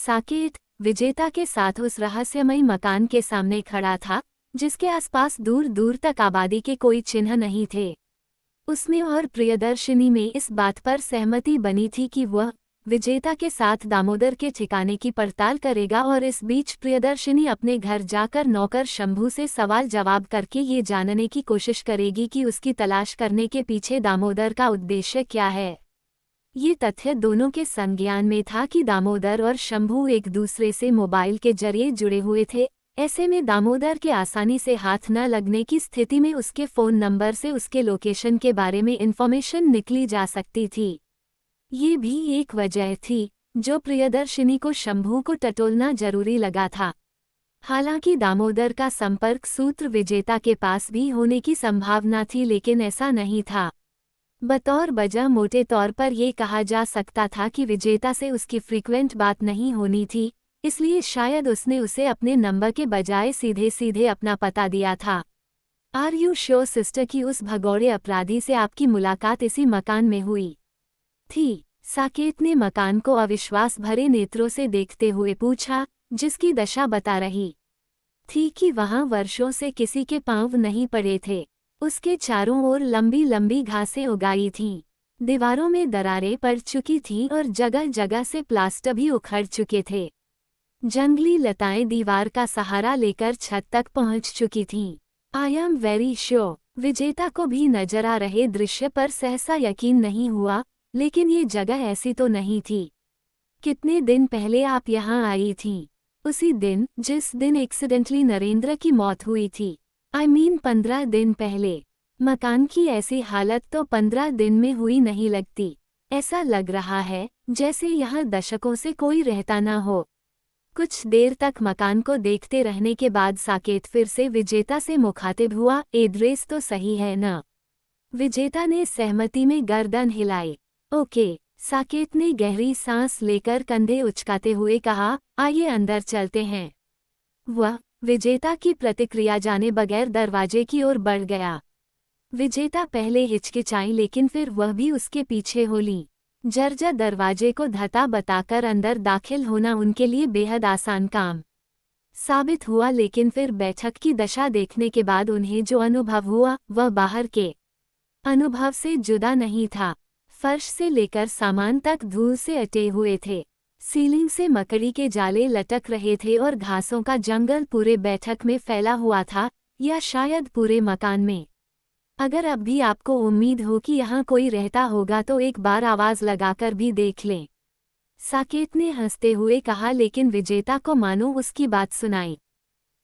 साकेत विजेता के साथ उस रहस्यमयी मकान के सामने खड़ा था, जिसके आसपास दूर दूर तक आबादी के कोई चिन्ह नहीं थे। उसमें और प्रियदर्शिनी में इस बात पर सहमति बनी थी कि वह विजेता के साथ दामोदर के ठिकाने की पड़ताल करेगा, और इस बीच प्रियदर्शिनी अपने घर जाकर नौकर शंभू से सवाल जवाब करके ये जानने की कोशिश करेगी कि उसकी तलाश करने के पीछे दामोदर का उद्देश्य क्या है। ये तथ्य दोनों के संज्ञान में था कि दामोदर और शंभू एक दूसरे से मोबाइल के जरिए जुड़े हुए थे। ऐसे में दामोदर के आसानी से हाथ न लगने की स्थिति में उसके फ़ोन नंबर से उसके लोकेशन के बारे में इन्फॉर्मेशन निकली जा सकती थी। ये भी एक वजह थी जो प्रियदर्शिनी को शंभू को टटोलना जरूरी लगा था। हालांकि दामोदर का संपर्क सूत्र विजेता के पास भी होने की संभावना थी, लेकिन ऐसा नहीं था। बतौर वजह मोटे तौर पर यह कहा जा सकता था कि विजेता से उसकी फ्रीक्वेंट बात नहीं होनी थी, इसलिए शायद उसने उसे अपने नंबर के बजाय सीधे सीधे अपना पता दिया था। आर यू श्योर सिस्टर कि उस भगोड़े अपराधी से आपकी मुलाकात इसी मकान में हुई थी? साकेत ने मकान को अविश्वास भरे नेत्रों से देखते हुए पूछा, जिसकी दशा बता रही थी कि वहां वर्षों से किसी के पांव नहीं पड़े थे। उसके चारों ओर लंबी लंबी घासें उगाई थीं, दीवारों में दरारें पड़ चुकी थीं और जगह जगह से प्लास्टर भी उखड़ चुके थे। जंगली लताएं दीवार का सहारा लेकर छत तक पहुंच चुकी थीं। I am very sure. विजेता को भी नजर आ रहे दृश्य पर सहसा यकीन नहीं हुआ, लेकिन ये जगह ऐसी तो नहीं थी। कितने दिन पहले आप यहाँ आई थीं? उसी दिन जिस दिन एक्सीडेंटली नरेंद्र की मौत हुई थी। आई मीन 15 दिन पहले। मकान की ऐसी हालत तो 15 दिन में हुई नहीं लगती। ऐसा लग रहा है जैसे यहाँ दशकों से कोई रहता ना हो। कुछ देर तक मकान को देखते रहने के बाद साकेत फिर से विजेता से मुखातिब हुआ, एड्रेस तो सही है ना? विजेता ने सहमति में गर्दन हिलाई। ओके, साकेत ने गहरी सांस लेकर कंधे उचकाते हुए कहा, आइए अंदर चलते हैं। वह विजेता की प्रतिक्रिया जाने बगैर दरवाजे की ओर बढ़ गया। विजेता पहले हिचकिचाई, लेकिन फिर वह भी उसके पीछे हो ली। जर्जर दरवाजे को धता बताकर अंदर दाखिल होना उनके लिए बेहद आसान काम साबित हुआ, लेकिन फिर बैठक की दशा देखने के बाद उन्हें जो अनुभव हुआ वह बाहर के अनुभव से जुदा नहीं था। फर्श से लेकर सामान तक धूल से अटे हुए थे, सीलिंग से मकड़ी के जाले लटक रहे थे और घासों का जंगल पूरे बैठक में फैला हुआ था, या शायद पूरे मकान में। अगर अब भी आपको उम्मीद हो कि यहाँ कोई रहता होगा तो एक बार आवाज़ लगाकर भी देख लें, साकेत ने हंसते हुए कहा, लेकिन विजेता को मानो उसकी बात सुनाई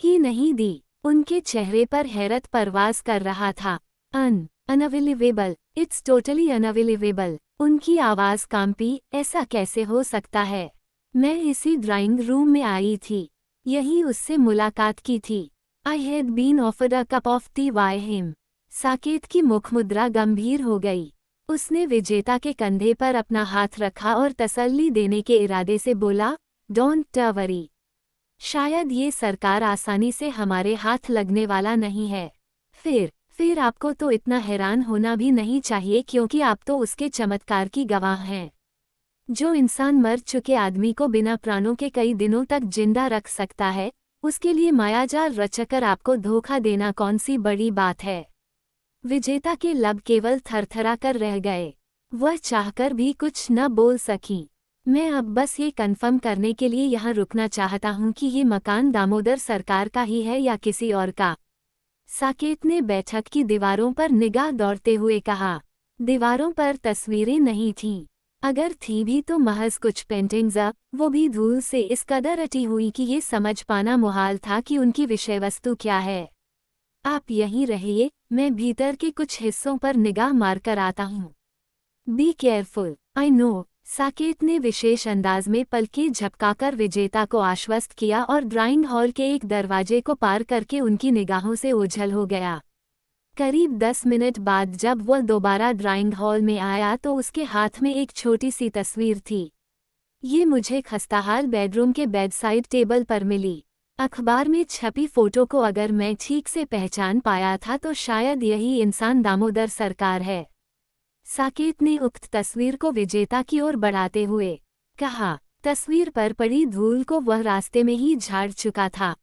ही नहीं दी। उनके चेहरे पर हैरत परवाज कर रहा था। Unavailable, it's totally unavailable. उनकी आवाज़ कांपी, ऐसा कैसे हो सकता है? मैं इसी ड्राइंग रूम में आई थी, यही उससे मुलाकात की थी। I had been offered a cup of tea by him. Saket की मुखमुद्रा गंभीर हो गई। उसने विजेता के कंधे पर अपना हाथ रखा और तसल्ली देने के इरादे से बोला, डोंट वरी। शायद ये सरकार आसानी से हमारे हाथ लगने वाला नहीं है। फिर आपको तो इतना हैरान होना भी नहीं चाहिए, क्योंकि आप तो उसके चमत्कार की गवाह हैं। जो इंसान मर चुके आदमी को बिना प्राणों के कई दिनों तक जिंदा रख सकता है, उसके लिए मायाजाल रचकर आपको धोखा देना कौन सी बड़ी बात है? विजेता के लब केवल थरथरा कर रह गए। वह चाहकर भी कुछ न बोल सकी। मैं अब बस ये कन्फर्म करने के लिए यहाँ रुकना चाहता हूँ कि ये मकान दामोदर सरकार का ही है या किसी और का। साकेत ने बैठक की दीवारों पर निगाह दौड़ते हुए कहा। दीवारों पर तस्वीरें नहीं थीं। अगर थी भी तो महज कुछ पेंटिंग्स, वो भी धूल से इस कदर अटी हुई कि ये समझ पाना मुहाल था कि उनकी विषय वस्तु क्या है। आप यहीं रहिए, मैं भीतर के कुछ हिस्सों पर निगाह मारकर आता हूँ। Be careful, I know. Saket ने विशेष अंदाज में पलकें झपकाकर विजेता को आश्वस्त किया और ड्राइंग हॉल के एक दरवाजे को पार करके उनकी निगाहों से ओझल हो गया। करीब 10 मिनट बाद जब वह दोबारा ड्राइंग हॉल में आया तो उसके हाथ में एक छोटी सी तस्वीर थी। ये मुझे खस्ताहाल बेडरूम के बेडसाइड टेबल पर मिली। अखबार में छपी फोटो को अगर मैं ठीक से पहचान पाया था तो शायद यही इंसान दामोदर सरकार है। साकेत ने उक्त तस्वीर को विजेता की ओर बढ़ाते हुए कहा। तस्वीर पर पड़ी धूल को वह रास्ते में ही झाड़ चुका था।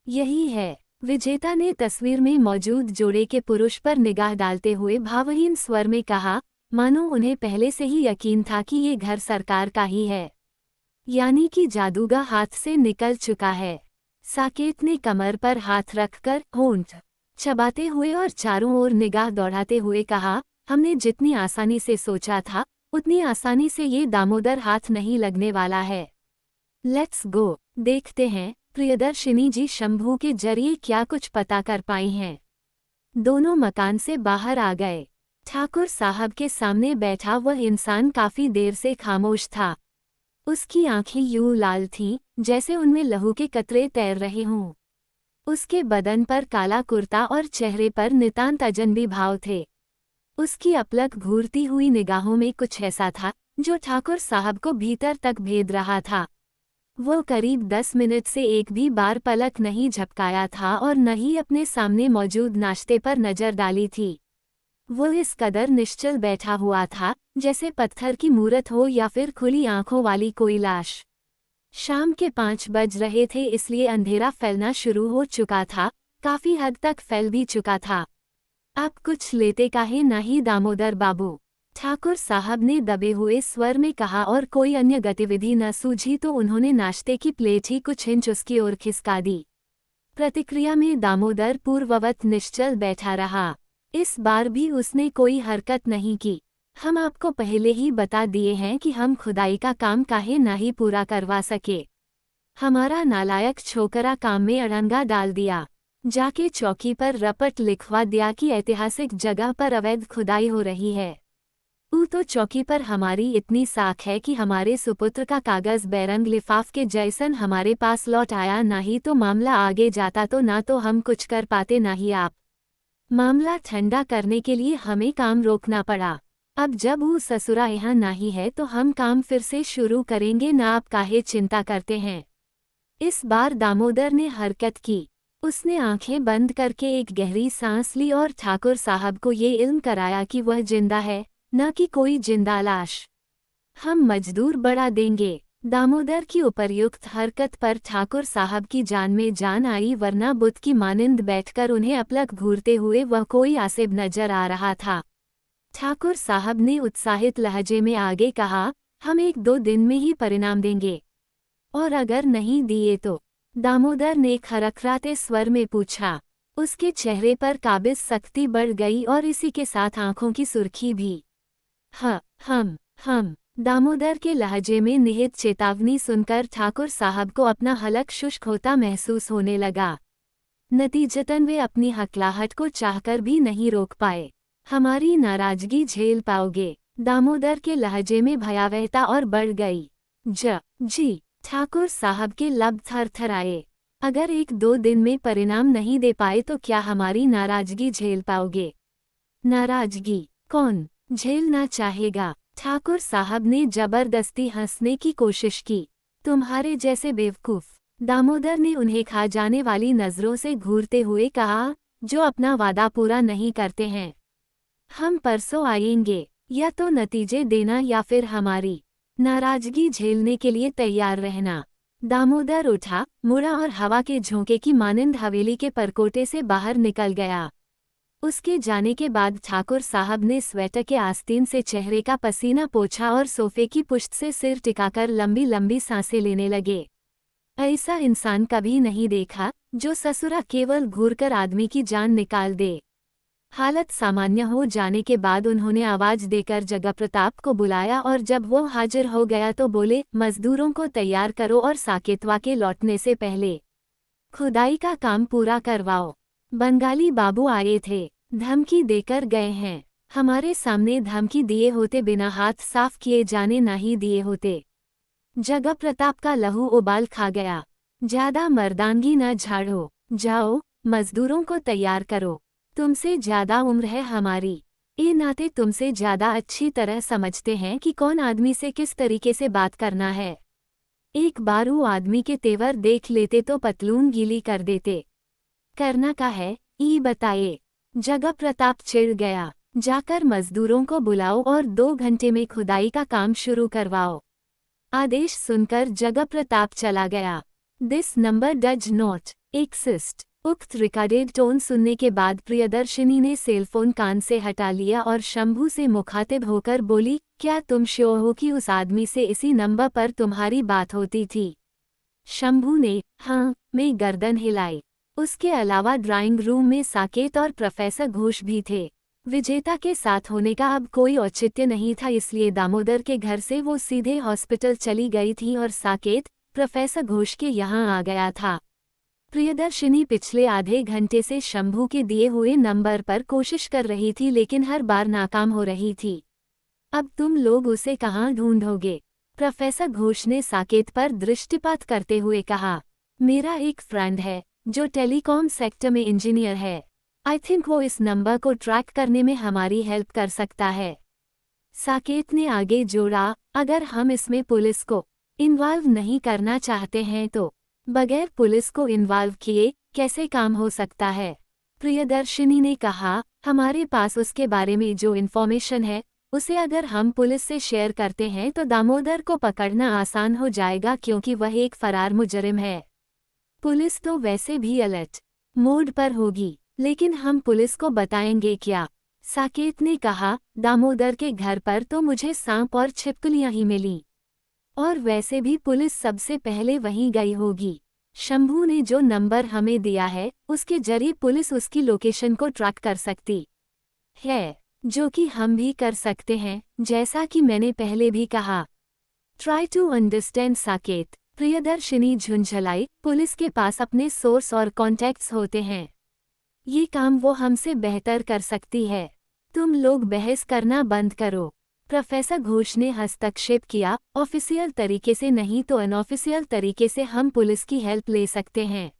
यही है। विजेता ने तस्वीर में मौजूद जोड़े के पुरुष पर निगाह डालते हुए भावहीन स्वर में कहा, मानो उन्हें पहले से ही यकीन था कि ये घर सरकार का ही है। यानी कि जादूगा हाथ से निकल चुका है। साकेत ने कमर पर हाथ रखकर होंठ चबाते हुए और चारों ओर निगाह दौड़ाते हुए कहा, हमने जितनी आसानी से सोचा था उतनी आसानी से ये दामोदर हाथ नहीं लगने वाला है। लेट्स गो, देखते हैं प्रियदर्शिनी जी शंभू के जरिए क्या कुछ पता कर पाई हैं। दोनों मकान से बाहर आ गए। ठाकुर साहब के सामने बैठा वह इंसान काफी देर से खामोश था। उसकी आंखें यूं लाल थीं जैसे उनमें लहू के कतरे तैर रहे हों। उसके बदन पर काला कुर्ता और चेहरे पर नितांत अजनबी भाव थे। उसकी अपलक घूरती हुई निगाहों में कुछ ऐसा था जो ठाकुर साहब को भीतर तक भेद रहा था। वो करीब 10 मिनट से एक भी बार पलक नहीं झपकाया था और न ही अपने सामने मौजूद नाश्ते पर नजर डाली थी। वो इस कदर निश्चल बैठा हुआ था जैसे पत्थर की मूरत हो या फिर खुली आंखों वाली कोई लाश। शाम के 5 बज रहे थे, इसलिए अंधेरा फैलना शुरू हो चुका था, काफी हद तक फैल भी चुका था। अब कुछ लेते काहे नहीं दामोदर बाबू, ठाकुर साहब ने दबे हुए स्वर में कहा और कोई अन्य गतिविधि न सूझी तो उन्होंने नाश्ते की प्लेट ही कुछ इंच उसकी ओर खिसका दी। प्रतिक्रिया में दामोदर पूर्ववत निश्चल बैठा रहा। इस बार भी उसने कोई हरकत नहीं की। हम आपको पहले ही बता दिए हैं कि हम खुदाई का काम काहे नहीं पूरा करवा सके। हमारा नालायक छोकरा काम में अड़ंगा डाल दिया। जाके चौकी पर रपट लिखवा दिया कि ऐतिहासिक जगह पर अवैध खुदाई हो रही है। तो चौकी पर हमारी इतनी साख है कि हमारे सुपुत्र का कागज बैरंग लिफाफ के जैसन हमारे पास लौट आया, ना ही तो मामला आगे जाता तो ना तो हम कुछ कर पाते ना ही आप। मामला ठंडा करने के लिए हमें काम रोकना पड़ा। अब जब वो ससुरा यहाँ नहीं है तो हम काम फिर से शुरू करेंगे ना, आप काहे चिंता करते हैं। इस बार दामोदर ने हरकत की। उसने आंखें बंद करके एक गहरी सांस ली और ठाकुर साहब को ये इल्म कराया कि वह जिंदा है, न कि कोई जिंदा लाश। हम मजदूर बढ़ा देंगे। दामोदर की उपर्युक्त हरकत पर ठाकुर साहब की जान में जान आई, वरना बुत की मानिंद बैठकर उन्हें अपलक घूरते हुए वह कोई आसिब नजर आ रहा था। ठाकुर साहब ने उत्साहित लहजे में आगे कहा, हम 1-2 दिन में ही परिणाम देंगे। और अगर नहीं दिए तो? दामोदर ने खरखराते स्वर में पूछा। उसके चेहरे पर काबिज सख्ती बढ़ गई और इसी के साथ आंखों की सुर्खी भी। हम दामोदर के लहजे में निहित चेतावनी सुनकर ठाकुर साहब को अपना हलक शुष्क होता महसूस होने लगा। नतीजतन वे अपनी हकलाहट को चाहकर भी नहीं रोक पाए। हमारी नाराजगी झेल पाओगे? दामोदर के लहजे में भयावहता और बढ़ गई। जी। ठाकुर साहब के लब थरथराए। अगर 1-2 दिन में परिणाम नहीं दे पाए तो क्या हमारी नाराजगी झेल पाओगे? नाराजगी कौन झेलना चाहेगा? ठाकुर साहब ने जबरदस्ती हंसने की कोशिश की। तुम्हारे जैसे बेवकूफ, दामोदर ने उन्हें खा जाने वाली नजरों से घूरते हुए कहा, जो अपना वादा पूरा नहीं करते हैं। हम परसों आएंगे, या तो नतीजे देना या फिर हमारी नाराजगी झेलने के लिए तैयार रहना। दामोदर उठा, मुड़ा और हवा के झोंके की मानिंद हवेली के परकोटे से बाहर निकल गया। उसके जाने के बाद ठाकुर साहब ने स्वेटर के आस्तीन से चेहरे का पसीना पोंछा और सोफे की पुश्त से सिर टिकाकर लंबी लंबी सांसें लेने लगे। ऐसा इंसान कभी नहीं देखा जो ससुरा केवल घूरकर आदमी की जान निकाल दे। हालत सामान्य हो जाने के बाद उन्होंने आवाज देकर जगप्रताप को बुलाया और जब वो हाजिर हो गया तो बोले, मजदूरों को तैयार करो और साकेतवा के लौटने से पहले खुदाई का काम पूरा करवाओ। बंगाली बाबू आए थे, धमकी देकर गए हैं। हमारे सामने धमकी दिए होते बिना हाथ साफ किए जाने नहीं दिए होते। जगप्रताप का लहू उबाल खा गया। ज्यादा मर्दानगी न झाड़ो, जाओ मजदूरों को तैयार करो। तुमसे ज्यादा उम्र है हमारी, ये नाते तुमसे ज्यादा अच्छी तरह समझते हैं कि कौन आदमी से किस तरीके से बात करना है। एक बार वो आदमी के तेवर देख लेते तो पतलून गीली कर देते। करना का है, ई बताए। जगप्रताप चिढ़ गया। जाकर मजदूरों को बुलाओ और 2 घंटे में खुदाई का काम शुरू करवाओ। आदेश सुनकर जगह प्रताप चला गया। This number does not exist. उक्त रिकॉर्डेड टोन सुनने के बाद प्रियदर्शिनी ने सेलफोन कान से हटा लिया और शंभू से मुखातिब होकर बोली, क्या तुम श्योर हो कि उस आदमी से इसी नंबर पर तुम्हारी बात होती थी? शंभू ने हाँ में गर्दन हिलाई। उसके अलावा ड्राइंग रूम में साकेत और प्रोफेसर घोष भी थे। विजेता के साथ होने का अब कोई औचित्य नहीं था, इसलिए दामोदर के घर से वो सीधे हॉस्पिटल चली गई थी और साकेत प्रोफेसर घोष के यहाँ आ गया था। प्रियदर्शिनी पिछले आधे घंटे से शंभू के दिए हुए नंबर पर कोशिश कर रही थी, लेकिन हर बार नाकाम हो रही थी। अब तुम लोग उसे कहाँ ढूंढोगे? प्रोफेसर घोष ने साकेत पर दृष्टिपात करते हुए कहा। मेरा एक फ्रेंड है जो टेलीकॉम सेक्टर में इंजीनियर है। आई थिंक वो इस नंबर को ट्रैक करने में हमारी हेल्प कर सकता है। साकेत ने आगे जोड़ा, अगर हम इसमें पुलिस को इन्वॉल्व नहीं करना चाहते हैं तो बगैर पुलिस को इन्वॉल्व किए कैसे काम हो सकता है? प्रियदर्शिनी ने कहा, हमारे पास उसके बारे में जो इन्फॉर्मेशन है उसे अगर हम पुलिस से शेयर करते हैं तो दामोदर को पकड़ना आसान हो जाएगा, क्योंकि वह एक फरार मुजरिम है। पुलिस तो वैसे भी अलर्ट मोड पर होगी, लेकिन हम पुलिस को बताएंगे क्या? साकेत ने कहा, दामोदर के घर पर तो मुझे सांप और छिपकलियां ही मिली, और वैसे भी पुलिस सबसे पहले वहीं गई होगी। शंभू ने जो नंबर हमें दिया है उसके जरिए पुलिस उसकी लोकेशन को ट्रैक कर सकती है, जो कि हम भी कर सकते हैं, जैसा कि मैंने पहले भी कहा। Try to understand Saket. Priyadarshini झुंझलाई, पुलिस के पास अपने सोर्स और कॉन्टैक्ट्स होते हैं। ये काम वो हमसे बेहतर कर सकती है। तुम लोग बहस करना बंद करो। प्रोफेसर घोष ने हस्तक्षेप किया, ऑफिशियल तरीके से नहीं तो अनऑफिशियल तरीके से हम पुलिस की हेल्प ले सकते हैं।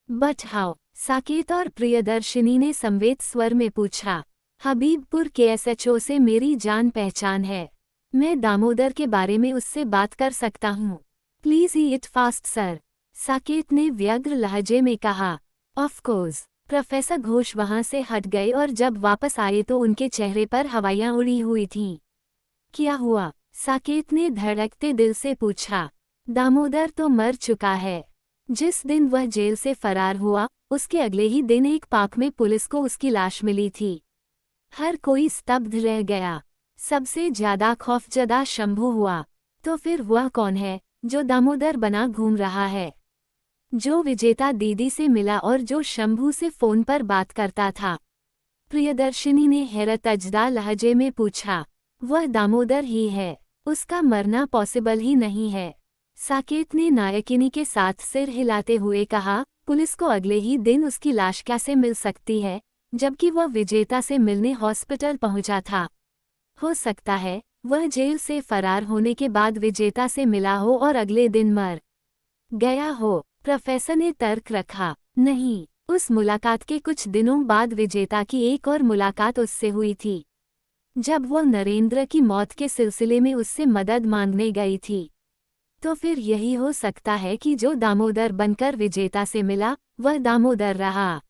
But how? साकेत और प्रियदर्शिनी ने संवेद स्वर में पूछा। हबीबपुर के एसएचओ से मेरी जान पहचान है। मैं दामोदर के बारे में उससे बात कर सकता हूँ। Please he it fast sir, Saket ने व्यग्र लहजे में कहा। Of course. प्रोफेसर घोष वहां से हट गए और जब वापस आए तो उनके चेहरे पर हवाइयां उड़ी हुई थीं। क्या हुआ? साकेत ने धड़कते दिल से पूछा। दामोदर तो मर चुका है। जिस दिन वह जेल से फरार हुआ उसके अगले ही दिन एक पार्क में पुलिस को उसकी लाश मिली थी। हर कोई स्तब्ध रह गया। सबसे ज्यादा खौफजदा शंभू हुआ। तो फिर वह कौन है जो दामोदर बना घूम रहा है, जो विजेता दीदी से मिला और जो शंभू से फोन पर बात करता था? प्रियदर्शिनी ने हैरतजदा लहजे में पूछा। वह दामोदर ही है। उसका मरना पॉसिबल ही नहीं है। साकेत ने नायकिनी के साथ सिर हिलाते हुए कहा, पुलिस को अगले ही दिन उसकी लाश कैसे मिल सकती है, जबकि वह विजेता से मिलने हॉस्पिटल पहुंचा था? हो सकता है वह जेल से फरार होने के बाद विजेता से मिला हो और अगले दिन मर गया हो। प्रोफेसर ने तर्क रखा। नहीं, उस मुलाकात के कुछ दिनों बाद विजेता की एक और मुलाकात उससे हुई थी, जब वह नरेंद्र की मौत के सिलसिले में उससे मदद मांगने गई थी। तो फिर यही हो सकता है कि जो दामोदर बनकर विजेता से मिला वह दामोदर रहा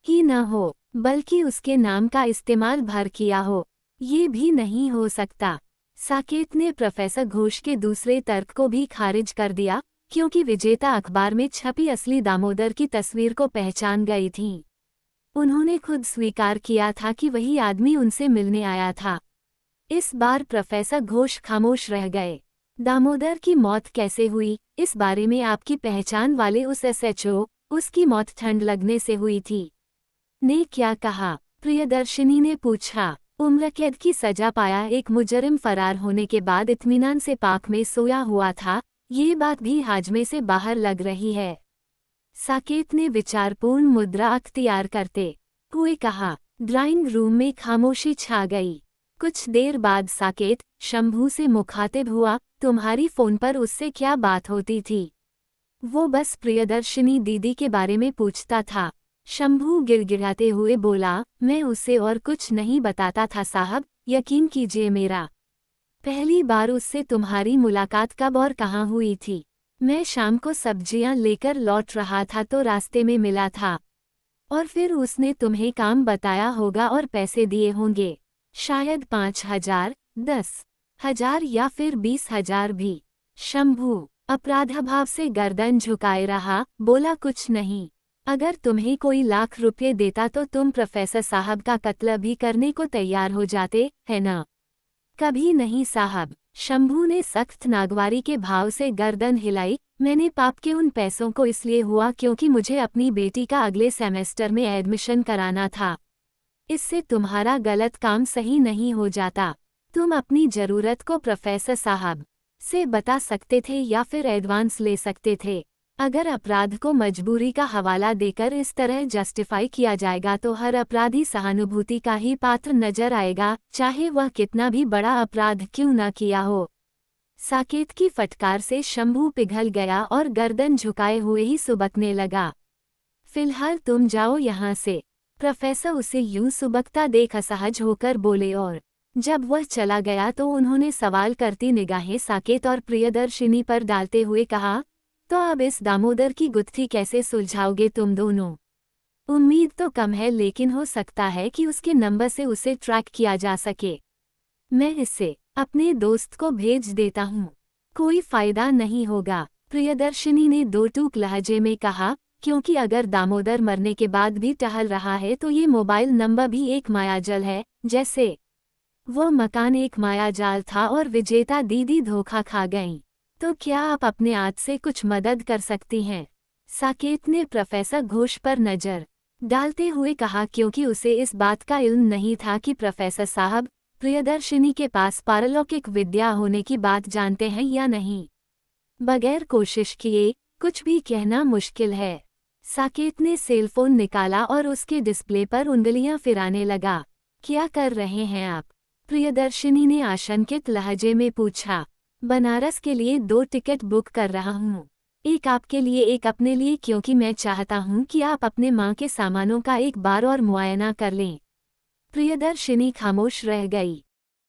ही न हो, बल्कि उसके नाम का इस्तेमाल भर किया हो। ये भी नहीं हो सकता। साकेत ने प्रोफेसर घोष के दूसरे तर्क को भी खारिज कर दिया, क्योंकि विजेता अखबार में छपी असली दामोदर की तस्वीर को पहचान गई थी। उन्होंने खुद स्वीकार किया था कि वही आदमी उनसे मिलने आया था। इस बार प्रोफेसर घोष खामोश रह गए। दामोदर की मौत कैसे हुई, इस बारे में आपकी पहचान वाले उस एसएचओ, उसकी मौत ठंड लगने से हुई थी, ने क्या कहा? प्रियदर्शिनी ने पूछा। उम्र कैद की सजा पाया एक मुजरिम फरार होने के बाद इत्मीनान से पार्क में सोया हुआ था, ये बात भी हाजमे से बाहर लग रही है। साकेत ने विचारपूर्ण मुद्रा अख्तियार करते हुए कहा। ड्राइंग रूम में खामोशी छा गई। कुछ देर बाद साकेत शंभू से मुखातिब हुआ, तुम्हारी फोन पर उससे क्या बात होती थी? वो बस प्रियदर्शिनी दीदी के बारे में पूछता था। शंभू गिड़गिड़ाते हुए बोला, मैं उसे और कुछ नहीं बताता था साहब, यकीन कीजिए मेरा। पहली बार उससे तुम्हारी मुलाकात कब और कहाँ हुई थी? मैं शाम को सब्जियां लेकर लौट रहा था तो रास्ते में मिला था, और फिर उसने तुम्हें काम बताया होगा और पैसे दिए होंगे, शायद 5,000, 10,000 या फिर 20,000 भी। शंभू अपराधभाव से गर्दन झुकाए रहा, बोला कुछ नहीं। अगर तुम्हें कोई लाख रुपये देता तो तुम प्रोफेसर साहब का कत्ल भी करने को तैयार हो जाते, है ना? कभी नहीं साहब। शंभू ने सख्त नागवारी के भाव से गर्दन हिलाई। मैंने पाप के उन पैसों को इसलिए हुआ क्योंकि मुझे अपनी बेटी का अगले सेमेस्टर में एडमिशन कराना था। इससे तुम्हारा गलत काम सही नहीं हो जाता। तुम अपनी जरूरत को प्रोफेसर साहब से बता सकते थे या फिर एडवांस ले सकते थे। अगर अपराध को मजबूरी का हवाला देकर इस तरह जस्टिफाई किया जाएगा तो हर अपराधी सहानुभूति का ही पात्र नजर आएगा, चाहे वह कितना भी बड़ा अपराध क्यों न किया हो। साकेत की फटकार से शंभू पिघल गया और गर्दन झुकाए हुए ही सुबकने लगा। फिलहाल तुम जाओ यहाँ से। प्रोफेसर उसे यूं सुबकता देख असहज होकर बोले और जब वह चला गया तो उन्होंने सवाल करती निगाहें साकेत और प्रियदर्शिनी पर डालते हुए कहा, तो अब इस दामोदर की गुत्थी कैसे सुलझाओगे तुम दोनों? उम्मीद तो कम है लेकिन हो सकता है कि उसके नंबर से उसे ट्रैक किया जा सके। मैं इसे अपने दोस्त को भेज देता हूँ। कोई फायदा नहीं होगा, प्रियदर्शिनी ने दो टूक लहजे में कहा, क्योंकि अगर दामोदर मरने के बाद भी टहल रहा है तो ये मोबाइल नंबर भी एक मायाजाल है, जैसे वो मकान एक मायाजाल था और विजेता दीदी धोखा खा गईं। तो क्या आप अपने हाथ से कुछ मदद कर सकती हैं? साकेत ने प्रोफेसर घोष पर नजर डालते हुए कहा, क्योंकि उसे इस बात का इल्म नहीं था कि प्रोफेसर साहब प्रियदर्शिनी के पास पारलौकिक विद्या होने की बात जानते हैं या नहीं। बगैर कोशिश किए कुछ भी कहना मुश्किल है। साकेत ने सेलफोन निकाला और उसके डिस्प्ले पर उंगलियां फिराने लगा। क्या कर रहे हैं आप? प्रियदर्शिनी ने आशंकित लहजे में पूछा। बनारस के लिए 2 टिकट बुक कर रहा हूँ, एक आपके लिए एक अपने लिए, क्योंकि मैं चाहता हूँ कि आप अपने माँ के सामानों का एक बार और मुआयना कर लें। प्रियदर्शिनी खामोश रह गई।